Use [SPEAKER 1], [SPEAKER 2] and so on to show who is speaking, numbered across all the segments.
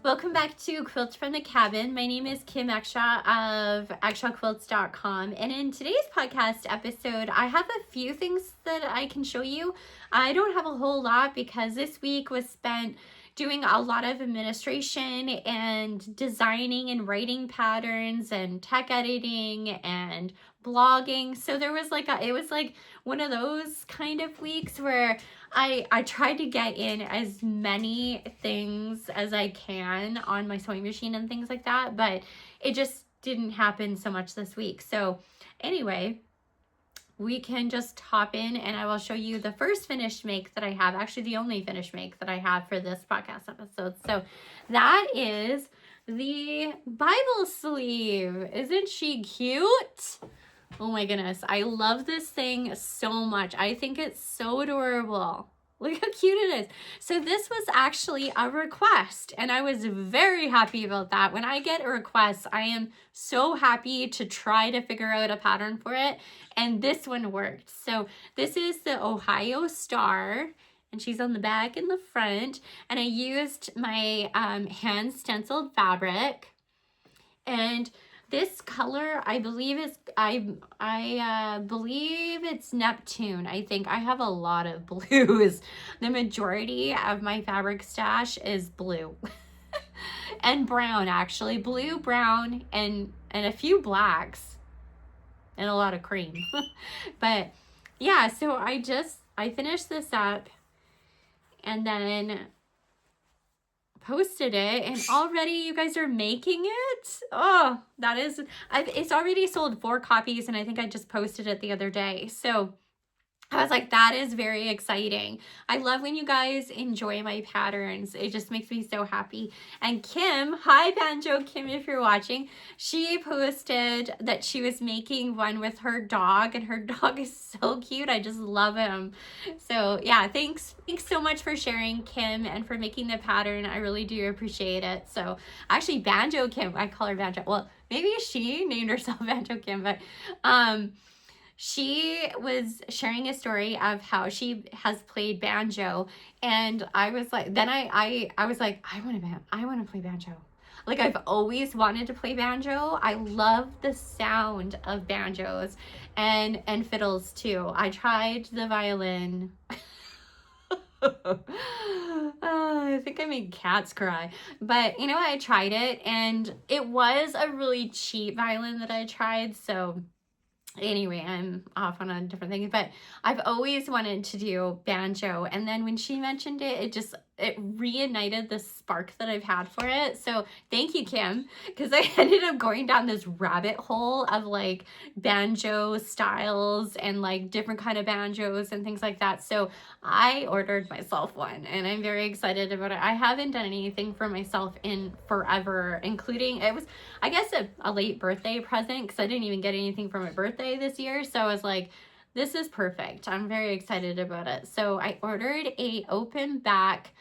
[SPEAKER 1] Welcome back to Quilts from the Cabin. My name is Kim Exshaw of ExshawQuilts.com, and in today's podcast episode, I have a few things that I can show you. I don't have a whole lot because this week was spent doing a lot of administration and designing and writing patterns and tech editing and blogging. So there was it was like one of those kind of weeks where I tried to get in as many things as I can on my sewing machine and things like that, but it just didn't happen so much this week. So anyway, we can just hop in and I will show you the first finished make that I have, actually the only finished make that I have for this podcast episode. So that is the Bible sleeve. Isn't she cute? Oh my goodness, I love this thing so much. I think it's so adorable. Look how cute it is. So this was actually a request, and I was very happy about that. When I get a request, I am so happy to try to figure out a pattern for it, and this one worked. So this is the Ohio Star, and she's on the back and the front, and I used my hand stenciled fabric, and this color, I believe is, I believe it's Neptune. I think I have a lot of blues. The majority of my fabric stash is blue and brown, actually. Blue, brown, and a few blacks and a lot of cream. But yeah, so I finished this up and then posted it, and already you guys are making it. Oh, that is, it's already sold 4 copies, and I think I just posted it the other day. So I was like, that is very exciting. I love when you guys enjoy my patterns. It just makes me so happy. And Kim, hi Banjo Kim, if you're watching, she posted that she was making one with her dog, and her dog is so cute. I just love him. So yeah, thanks so much for sharing, Kim, and for making the pattern. I really do appreciate it. So actually Banjo Kim, I call her Banjo. Well, maybe she named herself Banjo Kim, but she was sharing a story of how she has played banjo, and I was like, then I was like, I want to play banjo. Like, I've always wanted to play banjo. I love the sound of banjos and fiddles too. I tried the violin. I think I made cats cry, but you know, I tried it, and it was a really cheap violin that I tried. So anyway, I'm off on a different thing, but I've always wanted to do banjo. And then when she mentioned it, it reignited the spark that I've had for it. So thank you, Kim, because I ended up going down this rabbit hole of like banjo styles and like different kind of banjos and things like that. So I ordered myself one, and I'm very excited about it. I haven't done anything for myself in forever, including, it was, I guess, a late birthday present, because I didn't even get anything for my birthday this year. So I was like, this is perfect. I'm very excited about it. So I ordered a open back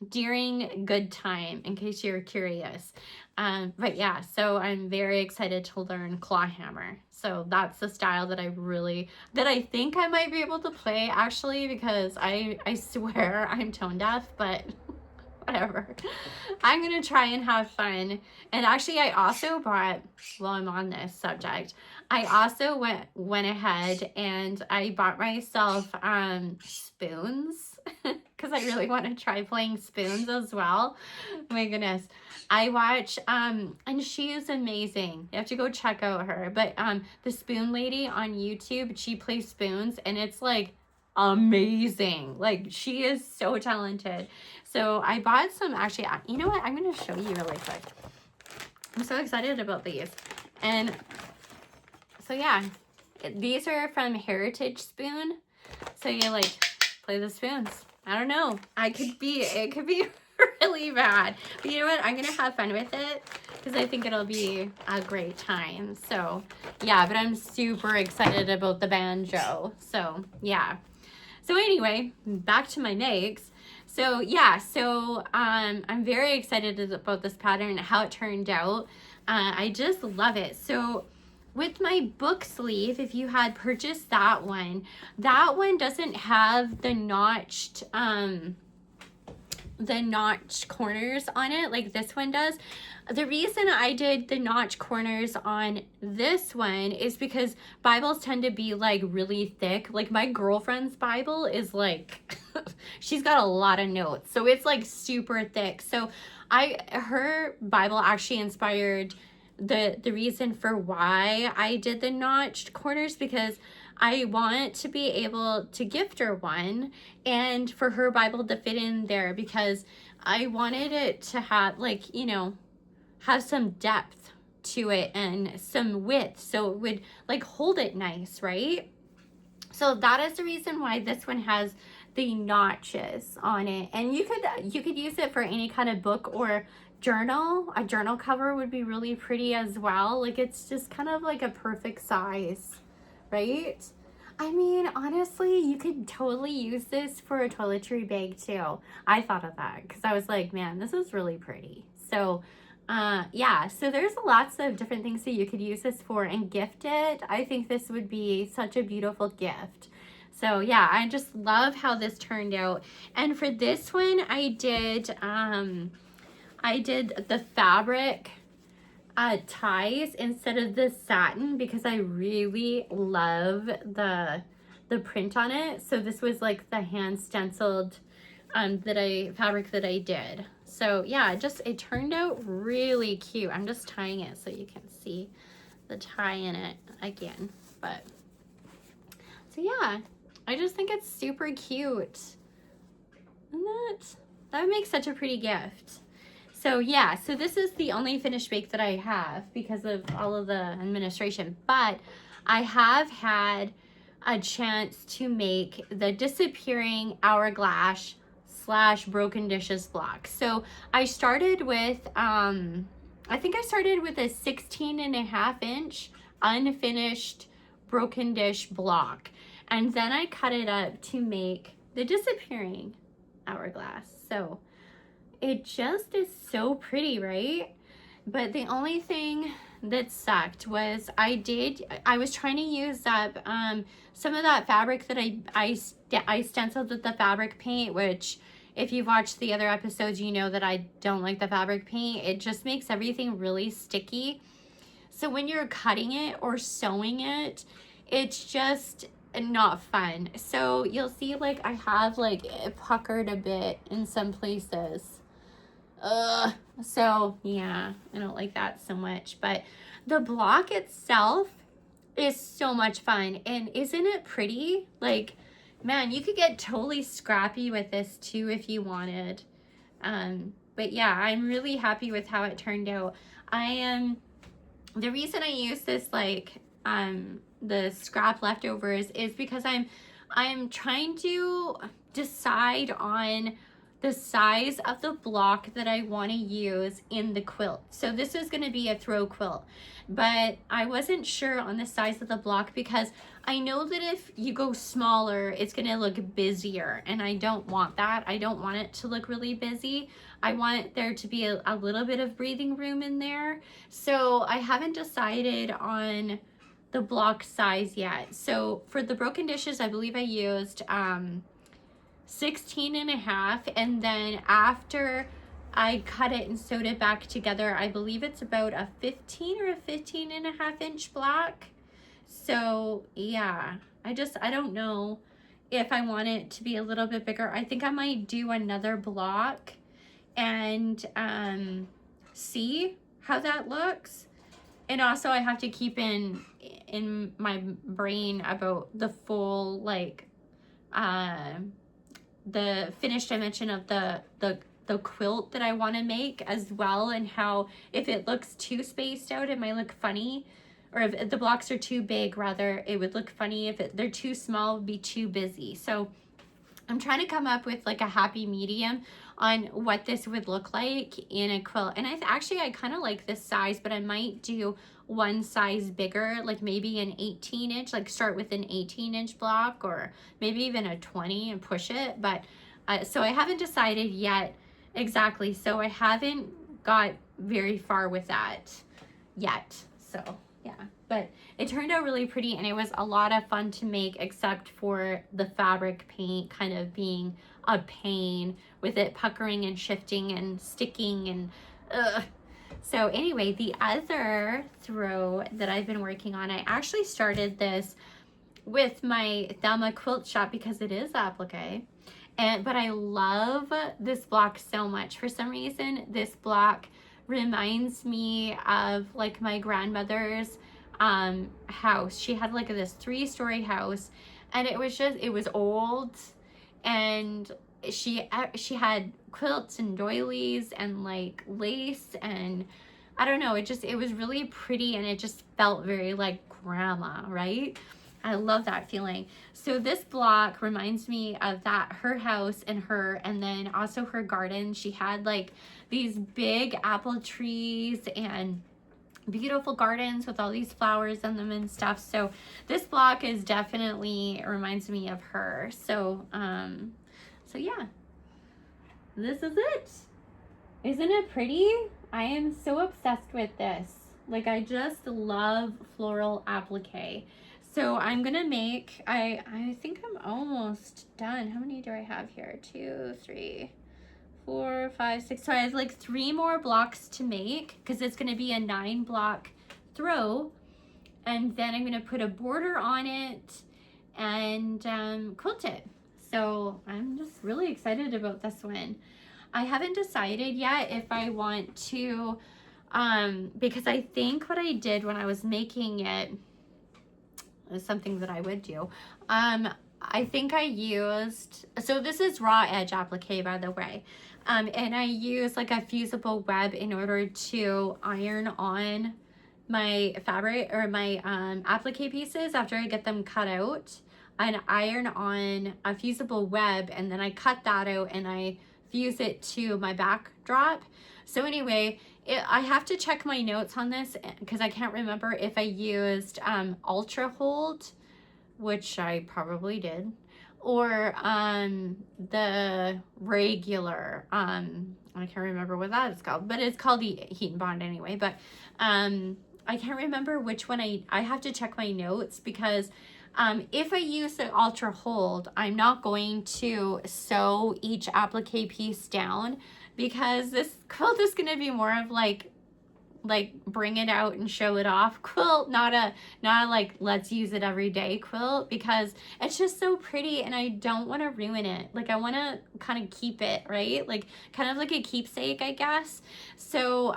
[SPEAKER 1] during good time, in case you're curious. But yeah, so I'm very excited to learn clawhammer. So that's the style that I think I might be able to play, actually, because I swear I'm tone deaf, but whatever. I'm gonna try and have fun. And actually, I also bought, while I'm on this subject, I also went ahead and I bought myself spoons, because I really want to try playing spoons as well. Oh my goodness. I watch and she is amazing. You have to go check out her. But the spoon lady on YouTube, she plays spoons, and it's like amazing. Like, she is so talented. So I bought some, actually, you know what, I'm going to show you really quick. I'm so excited about these. And so yeah, these are from Heritage Spoon. So you like play the spoons. I don't know, it could be really bad, but you know what, I'm gonna have fun with it because I think it'll be a great time. So yeah, but I'm super excited about the banjo. So yeah, so anyway, back to my makes. So yeah, so I'm very excited about this pattern and how it turned out. I just love it. So with my book sleeve, if you had purchased that one doesn't have the notched the notch corners on it like this one does. The reason I did the notch corners on this one is because Bibles tend to be like really thick. Like my girlfriend's Bible is like, she's got a lot of notes. So it's like super thick. So her Bible actually inspired the reason for why I did the notched corners, because I want to be able to gift her one and for her Bible to fit in there, because I wanted it to have like, you know, have some depth to it and some width, so it would like hold it nice, right? So that is the reason why this one has the notches on it. And you could use it for any kind of book or journal. A journal cover would be really pretty as well. Like it's just kind of like a perfect size, right? I mean, honestly, you could totally use this for a toiletry bag too. I thought of that because I was like, man, this is really pretty. So yeah, so there's lots of different things that you could use this for and gift it. I think this would be such a beautiful gift. So yeah, I just love how this turned out. And for this one, I did the fabric ties instead of the satin, because I really love the print on it. So this was like the hand stenciled fabric that I did. So yeah, it turned out really cute. I'm just tying it so you can see the tie in it again. But so yeah, I just think it's super cute. And that would make such a pretty gift. So yeah, so this is the only finished bake that I have because of all of the administration, but I have had a chance to make the disappearing hourglass / broken dishes block. So I started with, I think I started with a 16.5-inch unfinished broken dish block. And then I cut it up to make the disappearing hourglass. So it just is so pretty, right? But the only thing that sucked was I was trying to use up some of that fabric that I stenciled with the fabric paint, which if you've watched the other episodes, you know that I don't like the fabric paint. It just makes everything really sticky. So when you're cutting it or sewing it, it's just not fun. So you'll see like I have like it puckered a bit in some places. So yeah, I don't like that so much, but the block itself is so much fun. And isn't it pretty? Like, man, you could get totally scrappy with this too if you wanted. But yeah, I'm really happy with how it turned out. The reason I use this like the scrap leftovers is because I'm trying to decide on the size of the block that I want to use in the quilt. So this is going to be a throw quilt, but I wasn't sure on the size of the block because I know that if you go smaller, it's going to look busier, and I don't want that. I don't want it to look really busy. I want there to be a little bit of breathing room in there. So I haven't decided on the block size yet. So for the broken dishes, I believe I used 16.5, and then after I cut it and sewed it back together, I believe it's about a 15 or a 15.5-inch block. So yeah, I don't know if I want it to be a little bit bigger. I think I might do another block and see how that looks. And also I have to keep in my brain about the full like the finished dimension of the quilt that I want to make as well, and how if it looks too spaced out it might look funny, or if the blocks are too big rather it would look funny. If they're too small it would be too busy. So I'm trying to come up with like a happy medium on what this would look like in a quilt. And I kind of like this size, but I might do one size bigger, like maybe an 18-inch, like start with an 18-inch block, or maybe even a 20 and push it. But so I haven't decided yet exactly. So I haven't got very far with that yet. So yeah, but it turned out really pretty, and it was a lot of fun to make, except for the fabric paint kind of being a pain with it puckering and shifting and sticking and So anyway, the other throw that I've been working on, I actually started this with my Thelma quilt shop because it is applique. But I love this block so much. For some reason, this block reminds me of like my grandmother's house. She had like this 3-story house, and it was old, and she had quilts and doilies and like lace, and I don't know, it was really pretty, and it just felt very like grandma, right? I love that feeling. So this block reminds me of that, her house and then also her garden. She had like these big apple trees and beautiful gardens with all these flowers in them and stuff. So this block is definitely reminds me of her. So yeah, this is it. Isn't it pretty? I am so obsessed with this. Like, I just love floral applique. So I'm gonna make, I think I'm almost done. How many do I have here? 2, 3, 4, 5, 6. So I have like 3 more blocks to make, because it's gonna be a 9-block throw. And then I'm gonna put a border on it and quilt it. So I'm just really excited about this one. I haven't decided yet if I want to, because I think what I did when I was making it is something that I would do. I think I used, so this is raw edge applique, by the way. And I use like a fusible web in order to iron on my fabric or my applique pieces after I get them cut out. And iron on a fusible web, and then I cut that out and I fuse it to my backdrop. So anyway, I have to check my notes on this because I can't remember if I used Ultra Hold, which I probably did, or the regular, I can't remember what that is called, but it's called the Heat and Bond anyway. But I can't remember which one I have to check my notes, because if I use the Ultra Hold, I'm not going to sew each applique piece down, because this quilt is going to be more of like bring it out and show it off quilt, not a like let's use it every day quilt, because it's just so pretty and I don't want to ruin it. Like, I want to kind of keep it, right? Like, kind of like a keepsake, I guess. So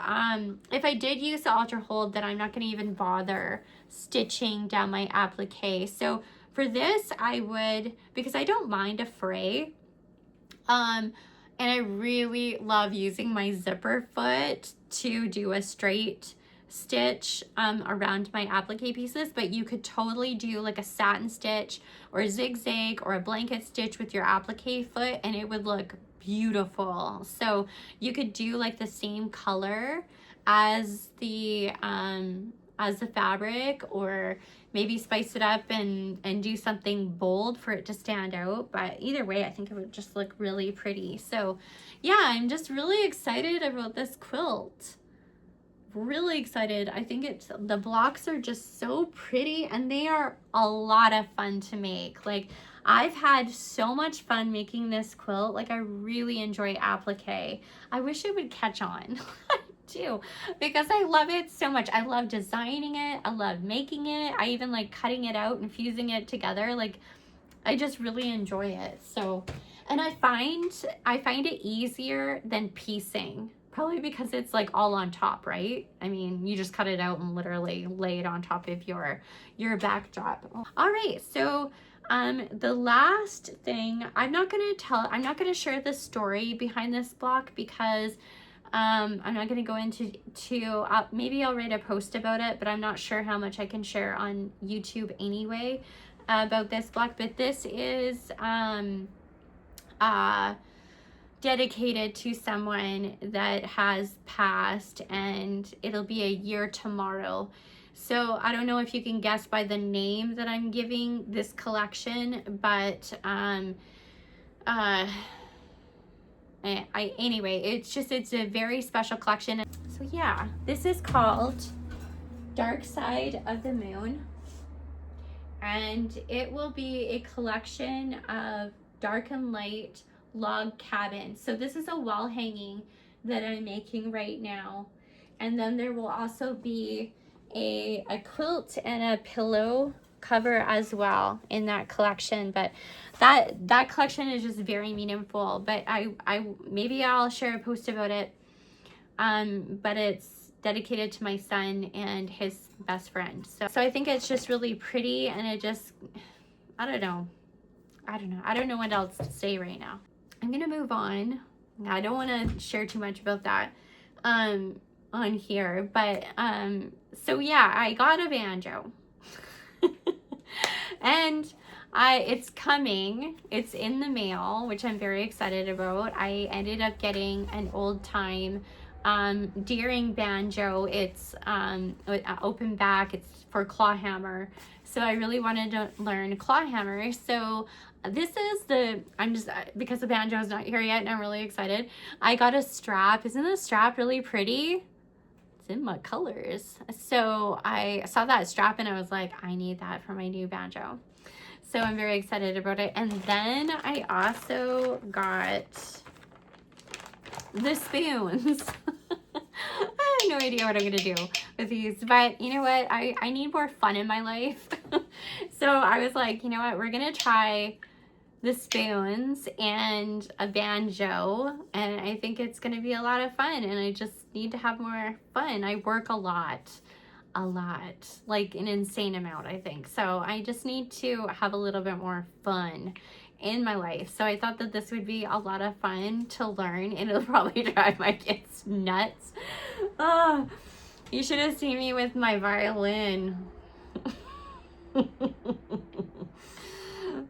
[SPEAKER 1] if I did use the Ultra Hold, then I'm not going to even bother stitching down my applique. So for this, I would, because I don't mind a fray, and I really love using my zipper foot to do a straight stitch around my applique pieces, but you could totally do like a satin stitch or a zigzag or a blanket stitch with your applique foot, and it would look beautiful. So you could do like the same color as the fabric, or maybe spice it up and do something bold for it to stand out. But either way, I think it would just look really pretty. So yeah, I'm just really excited about this quilt. Really excited. I think the blocks are just so pretty, and they are a lot of fun to make. Like, I've had so much fun making this quilt. Like, I really enjoy applique. I wish it would catch on. Too, because I love it so much. I love designing it. I love making it. I even like cutting it out and fusing it together. Like, I just really enjoy it. So, and I find it easier than piecing, probably because it's like all on top, right? I mean, you just cut it out and literally lay it on top of your backdrop. All right, so the last thing, I'm not gonna share the story behind this block, because I'm not going to go into maybe I'll write a post about it, but I'm not sure how much I can share on YouTube anyway about this block. But this is dedicated to someone that has passed, and it'll be a year tomorrow. So I don't know if you can guess by the name that I'm giving this collection, but anyway, it's a very special collection. So yeah, this is called Dark Side of the Moon, and it will be a collection of dark and light log cabins. So this is a wall hanging that I'm making right now, and then there will also be a quilt and a pillow cover as well in that collection. But that collection is just very meaningful. But I maybe I'll share a post about it. But it's dedicated to my son and his best friend. So I think it's just really pretty, and it just, I don't know what else to say right now. I'm gonna move on. I don't want to share too much about that on here, but so yeah, I got a banjo. And it's coming. It's in the mail, which I'm very excited about. I ended up getting an old time Deering banjo. It's open back. It's for clawhammer. So I really wanted to learn clawhammer. So this is because the banjo is not here yet and I'm really excited. I got a strap. Isn't the strap really pretty? It's in my colors. So I saw that strap and I was like, I need that for my new banjo. So I'm very excited about it. And then I also got the spoons. I have no idea what I'm gonna do with these, but you know what? I need more fun in my life. So I was like, you know what? We're gonna try the spoons and a banjo, and I think it's gonna be a lot of fun, and I just need to have more fun. I work a lot, like an insane amount, I think. So I just need to have a little bit more fun in my life. So I thought that this would be a lot of fun to learn, and it'll probably drive my kids nuts. Oh, you should have seen me with my violin.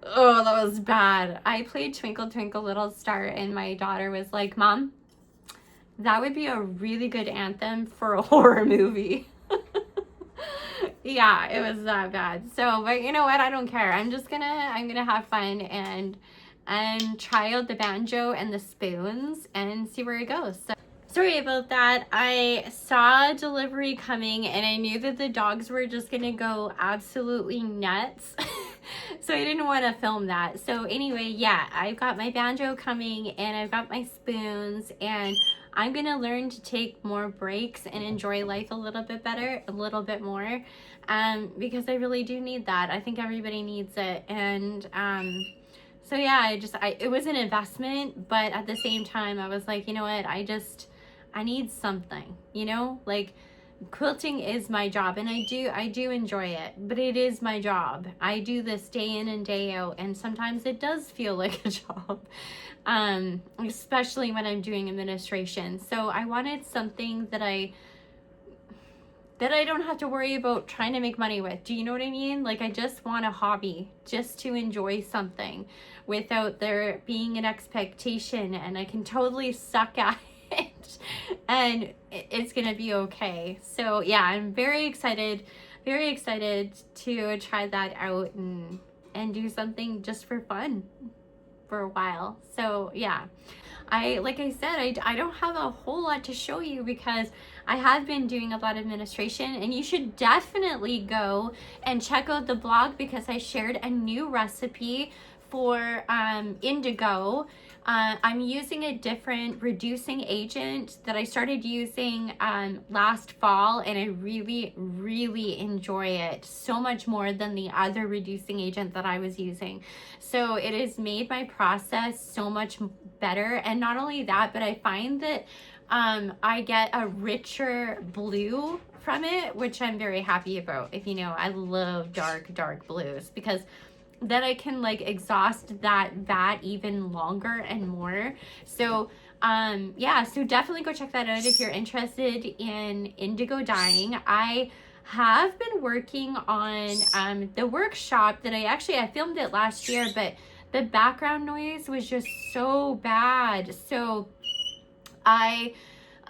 [SPEAKER 1] Oh, that was bad. I played Twinkle Twinkle Little Star, and my daughter was like, Mom, that would be a really good anthem for a horror movie. Yeah, it was that bad. So, but you know what? I don't care. I'm gonna have fun and try out the banjo and the spoons and see where it goes. So, sorry about that. I saw delivery coming and I knew that the dogs were just gonna go absolutely nuts. So I didn't want to film that. So anyway, yeah, I've got my banjo coming and I've got my spoons, and I'm gonna learn to take more breaks and enjoy life a little bit better, a little bit more, because I really do need that. I think everybody needs it. And so yeah, it was an investment, but at the same time I was like, you know what, I need something, you know, like quilting is my job, and I do enjoy it, but it is my job. I do this day in and day out, and sometimes it does feel like a job, especially when I'm doing administration. So I wanted something that I don't have to worry about trying to make money with. Do you know what I mean? Like, I just want a hobby, just to enjoy something without there being an expectation, and I can totally suck at it and it's gonna be okay. So yeah, I'm very excited to try that out and do something just for fun for a while. So yeah, like I said, I don't have a whole lot to show you because I have been doing a lot of administration, and you should definitely go and check out the blog because I shared a new recipe for indigo. I'm using a different reducing agent that I started using last fall, and I really enjoy it so much more than the other reducing agent that I was using. So it has made my process so much better, and not only that, but I find that I get a richer blue from it, which I'm very happy about. If you know, I love dark blues because then I can like exhaust that vat even longer and more. So yeah, so definitely go check that out if you're interested in indigo dyeing. I have been working on the workshop that I filmed it last year, but the background noise was just so bad. So I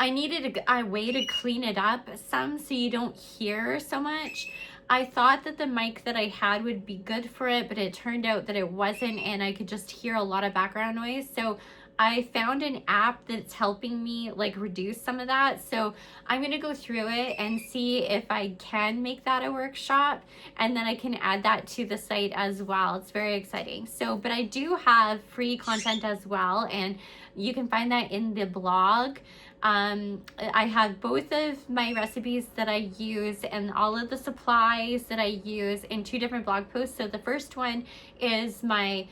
[SPEAKER 1] needed a way to clean it up some so you don't hear so much. I thought that the mic that I had would be good for it, but it turned out that it wasn't, and I could just hear a lot of background noise. So I found an app that's helping me like reduce some of that. So I'm going to go through it and see if I can make that a workshop, and then I can add that to the site as well. It's very exciting. So, but I do have free content as well, and you can find that in the blog. I have both of my recipes that I use and all of the supplies that I use in 2 different blog posts. So the first one is my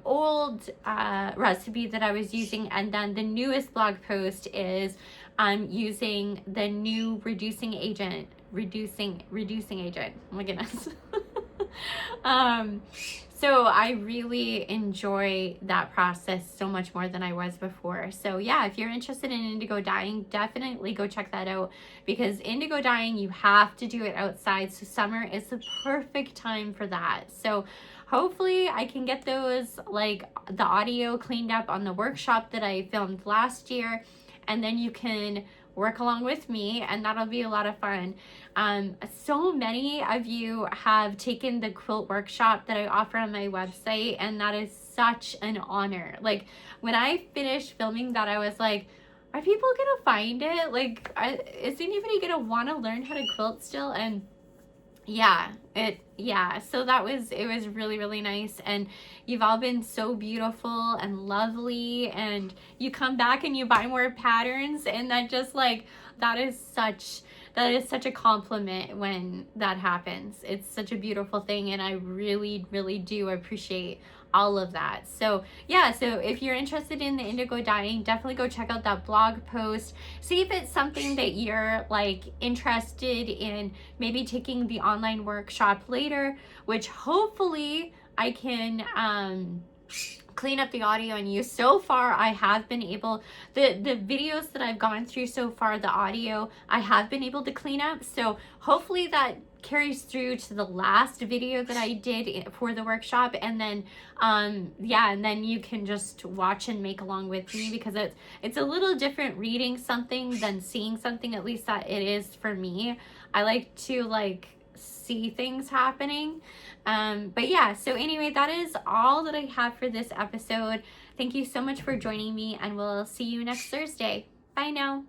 [SPEAKER 1] old recipe that I was using, and then the newest blog post is using the new reducing agent. Oh my goodness. So I really enjoy that process so much more than I was before. So yeah, if you're interested in indigo dyeing, definitely go check that out, because indigo dyeing, you have to do it outside. So summer is the perfect time for that. So hopefully I can get those, like the audio cleaned up on the workshop that I filmed last year, and then you can work along with me, and that'll be a lot of fun. So many of you have taken the quilt workshop that I offer on my website, and that is such an honor. Like when I finished filming that, I was like, are people gonna find it? Like, is anybody gonna want to learn how to quilt still? And so it was really, really nice, and you've all been so beautiful and lovely, and you come back and you buy more patterns, and that just like that is such a compliment when that happens. It's such a beautiful thing, and I really, really do appreciate all of that. So yeah, so if you're interested in the indigo dyeing, definitely go check out that blog post. See if it's something that you're like interested in, maybe taking the online workshop later, which hopefully I can clean up the audio and use. So far I have been able, the videos that I've gone through so far, the audio I have been able to clean up, so hopefully that carries through to the last video that I did for the workshop, and then and then you can just watch and make along with me, because it's a little different reading something than seeing something, at least that it is for me. I like to like see things happening. But yeah, so anyway, that is all that I have for this episode. Thank you so much for joining me, and we'll see you next Thursday. Bye now.